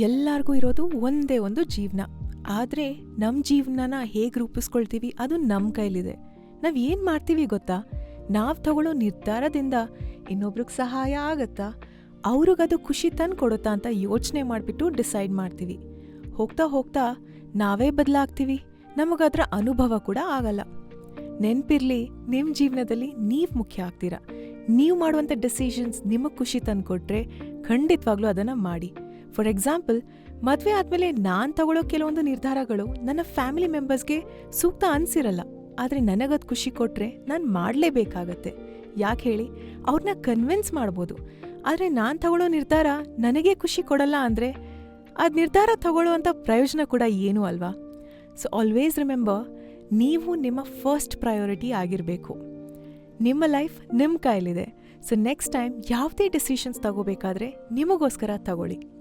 ಎಲ್ಲರಿಗೂ ಇರೋದು ಒಂದೇ ಒಂದು ಜೀವನ. ಆದರೆ ನಮ್ಮ ಜೀವನನ ಹೇಗೆ ರೂಪಿಸ್ಕೊಳ್ತೀವಿ ಅದು ನಮ್ಮ ಕೈಲಿದೆ. ನಾವು ಏನು ಮಾಡ್ತೀವಿ ಗೊತ್ತಾ? ನಾವು ತಗೊಳ್ಳೋ ನಿರ್ಧಾರದಿಂದ ಇನ್ನೊಬ್ರಿಗೆ ಸಹಾಯ ಆಗತ್ತಾ, ಅವ್ರಿಗದು ಖುಷಿ ತಂದು ಕೊಡುತ್ತಾ ಅಂತ ಯೋಚನೆ ಮಾಡಿಬಿಟ್ಟು ಡಿಸೈಡ್ ಮಾಡ್ತೀವಿ. ಹೋಗ್ತಾ ಹೋಗ್ತಾ ನಾವೇ ಬದಲಾಗ್ತೀವಿ, ನಮಗದರ ಅನುಭವ ಕೂಡ ಆಗಲ್ಲ. ನೆನ್ಪಿರ್ಲಿ, ನಿಮ್ಮ ಜೀವನದಲ್ಲಿ ನೀವು ಮುಖ್ಯ ಆಗ್ತೀರಾ. ನೀವು ಮಾಡುವಂಥ ಡಿಸಿಷನ್ಸ್ ನಿಮಗೆ ಖುಷಿ ತಂದು ಕೊಟ್ಟರೆ ಖಂಡಿತವಾಗ್ಲೂ ಅದನ್ನು ಮಾಡಿ. ಫಾರ್ ಎಕ್ಸಾಂಪಲ್, ಮದುವೆ ಆದಮೇಲೆ ನಾನು ತಗೊಳ್ಳೋ ಕೆಲವೊಂದು ನಿರ್ಧಾರಗಳು ನನ್ನ ಫ್ಯಾಮಿಲಿ ಮೆಂಬರ್ಸ್ಗೆ ಸೂಕ್ತ ಅನಿಸಿರಲ್ಲ. ಆದರೆ ನನಗದು ಖುಷಿ ಕೊಟ್ಟರೆ ನಾನು ಮಾಡಲೇಬೇಕಾಗತ್ತೆ. ಯಾಕೆ ಹೇಳಿ? ಅವ್ರನ್ನ ಕನ್ವಿನ್ಸ್ ಮಾಡ್ಬೋದು. ಆದರೆ ನಾನು ತಗೊಳ್ಳೋ ನಿರ್ಧಾರ ನನಗೆ ಖುಷಿ ಕೊಡಲ್ಲ ಅಂದರೆ ಅದು ನಿರ್ಧಾರ ತಗೊಳ್ಳೋವಂಥ ಪ್ರಯೋಜನ ಕೂಡ ಏನೂ ಅಲ್ವಾ? ಸೊ ಆಲ್ವೇಸ್ ರಿಮೆಂಬರ್, ನೀವು ನಿಮ್ಮ ಫಸ್ಟ್ ಪ್ರಯಾರಿಟಿ ಆಗಿರಬೇಕು. ನಿಮ್ಮ ಲೈಫ್ ನಿಮ್ಮ ಕೈಲಿದೆ. ಸೊ ನೆಕ್ಸ್ಟ್ ಟೈಮ್ ಯಾವುದೇ ಡಿಸಿಷನ್ಸ್ ತಗೋಬೇಕಾದ್ರೆ ನಿಮಗೋಸ್ಕರ ತಗೊಳ್ಳಿ.